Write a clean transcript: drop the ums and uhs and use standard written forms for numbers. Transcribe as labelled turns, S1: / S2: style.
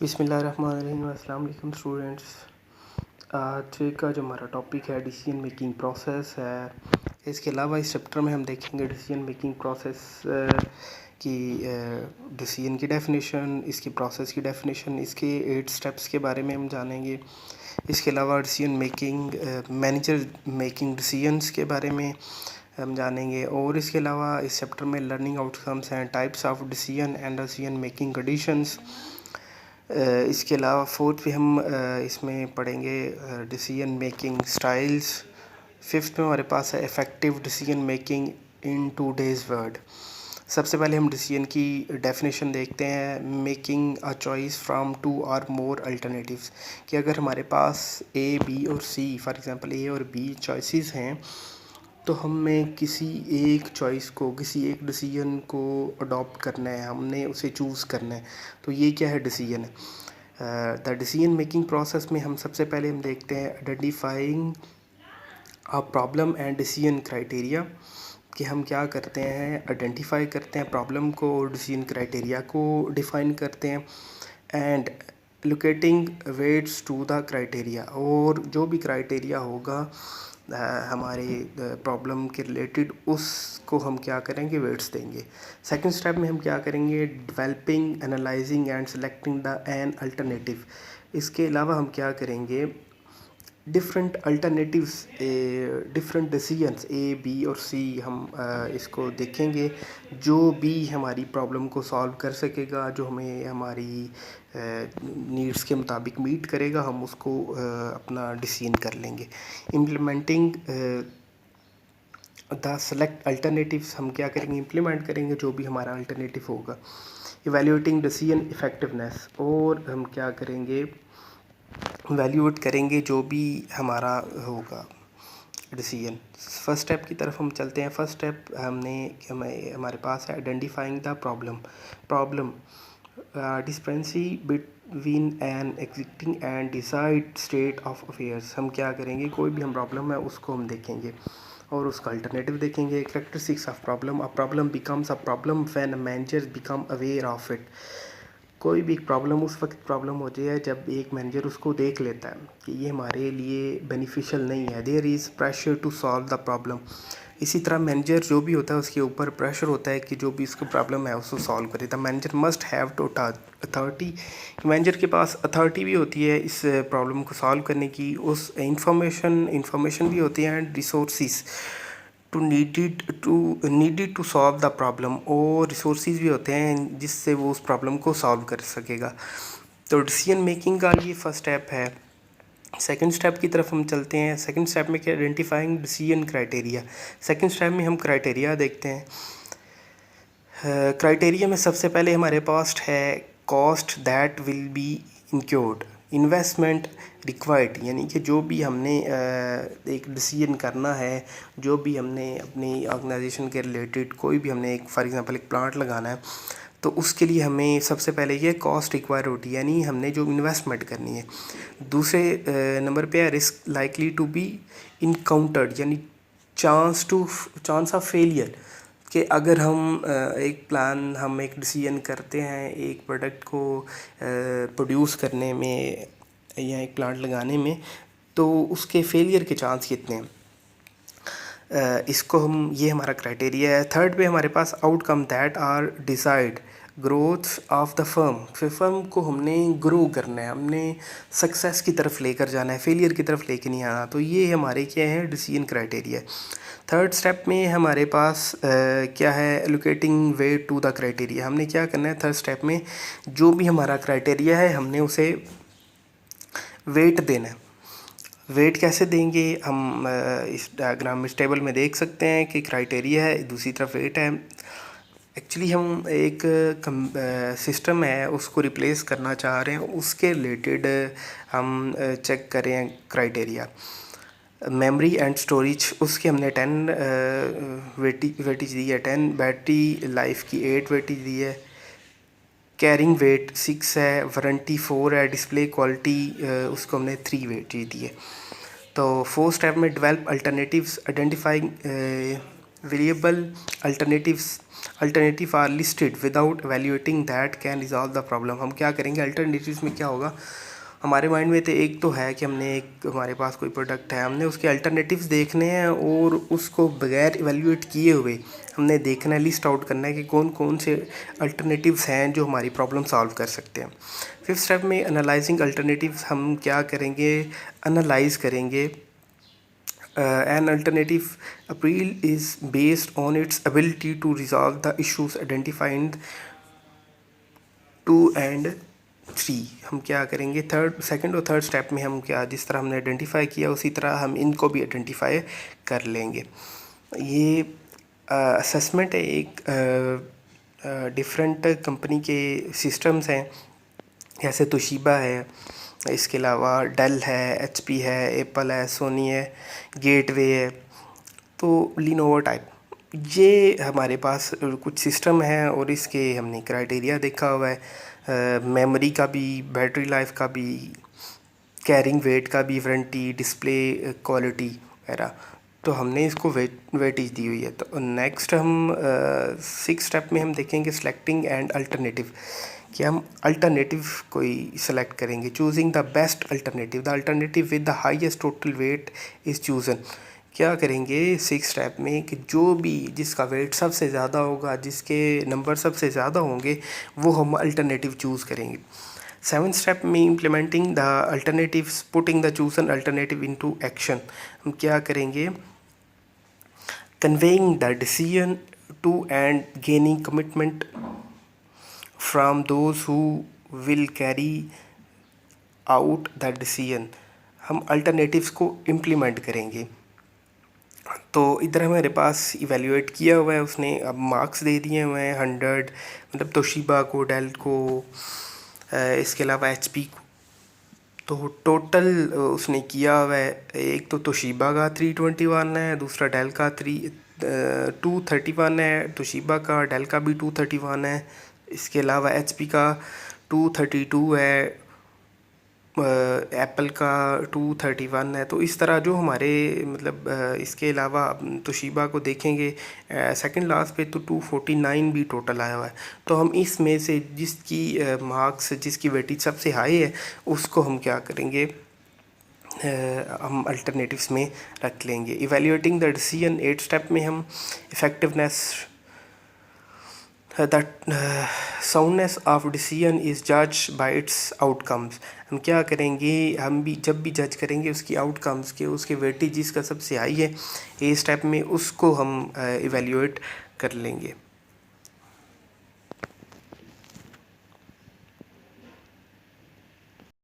S1: बिस्मिल्लाहिर्रहमानिर्रहीम। अस्सलाम वालेकुम स्टूडेंट्स। आज का जो हमारा टॉपिक है डिसीजन मेकिंग प्रोसेस है। इसके अलावा इस चैप्टर में हम देखेंगे डिसीजन मेकिंग प्रोसेस की डिसीजन की डेफिनेशन, इसकी प्रोसेस की डेफिनेशन, इसके 8 स्टेप्स के बारे में हम जानेंगे। इसके अलावा decision making manager making decisions के बारे में हम जानेंगे। और इसके अलावा इस चैप्टर में लर्निंग आउटकम्स हैं, types of decision and decision making conditions. इसके अलावा फोर्थ पे हम इसमें पढ़ेंगे डिसीजन मेकिंग स्टाइल्स। फिफ्थ में हमारे पास है effective decision making in today's world. सबसे पहले हम डिसीजन की डेफिनेशन देखते हैं। Making a choice from to और मोर अल्टरनेटिव्स, कि अगर हमारे पास ए, बी और सी, फॉर एग्जांपल ए और बी चॉइसेस हैं, तो हमें किसी एक चॉइस को, किसी एक डिसीजन को अडॉप्ट करना है, हमने उसे चूज़ करना है। तो ये क्या है, डिसीजन है। द डिसीजन मेकिंग प्रोसेस में हम सबसे पहले हम देखते हैं identifying a problem and decision criteria, कि हम क्या करते हैं, आइडेंटिफाई करते हैं प्रॉब्लम को और डिसीजन क्राइटेरिया को डिफ़ाइन करते हैं। And locating weights to the criteria, और जो भी क्राइटेरिया होगा हमारे प्रॉब्लम के रिलेटेड, उसको हम क्या करेंगे, वेट्स देंगे। सेकंड स्टेप में हम क्या करेंगे, developing, analysing and selecting the an alternative. इसके अलावा हम क्या करेंगे, डिफरेंट अल्टरनेटिव्स, डिफरेंट डिसीजंस ए, बी और सी, हम इसको देखेंगे। जो भी हमारी प्रॉब्लम को सॉल्व कर सकेगा, जो हमें हमारी नीड्स के मुताबिक मीट करेगा, हम उसको अपना डिसीजन कर लेंगे। इम्प्लीमेंटिंग द सेलेक्ट अल्टरनेटिव्स, हम क्या करेंगे, इम्प्लीमेंट करेंगे जो भी हमारा अल्टरनेटिव होगा। इवैल्यूएटिंग डिसीजन इफ़ेक्टिवनेस, और हम क्या करेंगे, वैल्यूएट करेंगे जो भी हमारा होगा डिसीजन। फर्स्ट स्टेप की तरफ हम चलते हैं। फर्स्ट स्टेप हमारे पास है identifying the problem discrepancy between an existing and desired state of affairs. हम क्या करेंगे, कोई भी हम प्रॉब्लम है उसको हम देखेंगे और उसका अल्टरनेटिव देखेंगे। Characteristics of problem, a problem becomes a problem when manager become aware of it. कोई भी प्रॉब्लम उस वक्त प्रॉब्लम होती है जब एक मैनेजर उसको देख लेता है कि ये हमारे लिए बेनिफिशियल नहीं है। There is pressure to solve the problem. इसी तरह मैनेजर जो भी होता है उसके ऊपर प्रेशर होता है कि जो भी उसको प्रॉब्लम है उसको सॉल्व करे। The manager must have to authority, manager के पास अथॉरिटी भी होती है इस प्रॉब्लम को सॉल्व करने की, उस इंफॉर्मेशन भी होती है, and resources needed to solve the problem, और रिसोर्सेज भी होते हैं जिससे वो उस प्रॉब्लम को सॉल्व कर सकेगा। तो डिसीजन मेकिंग का ये फर्स्ट स्टेप है। सेकंड स्टेप की तरफ हम चलते हैं। सेकंड स्टेप में क्या, identifying decision criteria. Second step में हम क्राइटेरिया देखते हैं। क्राइटेरिया में सबसे पहले हमारे पास है cost that will be incurred, investment required, यानी कि जो भी हमने एक डिसीजन करना है, जो भी हमने अपनी ऑर्गेनाइजेशन के रिलेटेड कोई भी हमने एक फॉर एग्जांपल एक प्लांट लगाना है, तो उसके लिए हमें सबसे पहले ये कॉस्ट रिक्वायर होती है, यानी हमने जो इन्वेस्टमेंट करनी है। दूसरे नंबर पे है risk likely to be encountered, यानी चांस ऑफ फेलियर, कि अगर हम एक डिसीजन करते हैं एक प्रोडक्ट को प्रोड्यूस करने में या एक प्लांट लगाने में, तो उसके फेलियर के चांस कितने हैं, इसको हम, ये हमारा क्राइटेरिया है। थर्ड पे हमारे पास outcome that are decide growth of the firm को हमने ग्रो करना है, हमने सक्सेस की तरफ लेकर जाना है, फेलियर की तरफ लेकर नहीं आना। तो ये हमारे क्या है, डिसीजन क्राइटेरिया। थर्ड स्टेप में हमारे पास क्या है, allocating weight to the criteria. हमने क्या करना है थर्ड स्टेप में, जो भी हमारा क्राइटेरिया है हमने उसे वेट देना है। वेट कैसे देंगे, हम इस डायग्राम में, इस टेबल में देख सकते हैं कि क्राइटेरिया है, दूसरी तरफ वेट है। एक्चुअली हम एक सिस्टम है उसको रिप्लेस करना चाह रहे हैं, उसके रिलेटेड हम चेक करें क्राइटेरिया। मेमोरी एंड स्टोरेज, उसके हमने 10 वेटेज दी है, 10 बैटरी लाइफ की 8 वेटेज दी है, कैरिंग वेट 6 है, वारंटी 4 है, डिस्प्ले क्वालिटी उसको हमने 3 वेटेज दी है। तो फोर्थ स्टेप में develop alternatives, identifying variable alternative are listed without evaluating that can resolve the problem. हम क्या करेंगे, अल्टरनेटिव्स में क्या होगा, हमारे माइंड में तो एक तो है कि हमने एक हमारे पास कोई प्रोडक्ट है, हमने उसके अल्टरनेटिव्स देखने हैं और उसको बगैर इवेल्यूएट किए हुए हमने देखना है, लिस्ट आउट करना है कि कौन कौन से अल्टरनेटिव्स हैं जो हमारी प्रॉब्लम सॉल्व कर सकते हैं। फिफ्थ स्टेप में एनालाइजिंग अल्टरनेटिव्स, हम क्या करेंगे, एनालाइज करेंगे। An alternative appeal is based on its ability to resolve the issues identified 2 and 3। हम क्या करेंगे, सेकंड और थर्ड स्टेप में हम क्या, जिस तरह हमने आइडेंटिफाई किया उसी तरह हम इनको भी आइडेंटिफाई कर लेंगे। ये असेसमेंट है, एक डिफरेंट कंपनी के सिस्टम्स हैं, जैसे तोशिबा है, इसके अलावा डेल है, एचपी है, एप्पल है, सोनी है, गेटवे है, तो लिनोवो टाइप, ये हमारे पास कुछ सिस्टम है और इसके हमने क्राइटेरिया देखा हुआ है, मेमोरी का भी, बैटरी लाइफ का भी, कैरिंग वेट का भी, वारंटी, डिस्प्ले क्वालिटी वगैरह, तो हमने इसको वेटेज दी हुई है। तो नेक्स्ट हम सिक्स स्टेप में हम देखेंगे सिलेक्टिंग एंड अल्टरनेटिव, कि हम अल्टरनेटिव कोई सेलेक्ट करेंगे। Choosing the best alternative, the alternative with the highest total weight is chosen. क्या करेंगे सिक्स स्टेप में कि जो भी जिसका वेट सबसे ज़्यादा होगा, जिसके नंबर सबसे ज़्यादा होंगे, वो हम अल्टरनेटिव चूज़ करेंगे। सेवन स्टेप में implementing the alternatives, putting the chosen alternative into action, हम क्या करेंगे, conveying the decision to and gaining commitment from those who will carry out the decision, हम अल्टरनेटिव्स को इम्प्लीमेंट करेंगे। तो इधर हमारे पास इवेल्यूएट किया हुआ है उसने, अब मार्क्स दे दिए हुए हैं 100, मतलब तोशिबा को, डेल को, इसके अलावा एचपी को, तो टोटल उसने किया हुआ है, एक तो तोशिबा का 321 है, दूसरा डेल का 231 है, तोशिबा का, डेल का भी 231 है, इसके अलावा एचपी का 232 है, एप्पल का 231 है। तो इस तरह जो हमारे मतलब इसके अलावा तोशिबा को देखेंगे सेकंड लास्ट पे तो 249 भी टोटल आया हुआ है। तो हम इसमें से जिसकी मार्क्स, जिसकी वेटेज सबसे हाई है, उसको हम क्या करेंगे, हम अल्टरनेटिव्स में रख लेंगे। इवेल्यूएटिंग द डिसीजन, 8 स्टेप में हम effectiveness, the soundness of decision is जज बाय इट्स आउटकम्स, हम क्या करेंगे, हम भी जब भी जज करेंगे उसकी आउटकम्स के, उसके वेटेज जिसका सबसे हाई है ए स्टेप में, उसको हम इवेल्यूएट कर लेंगे।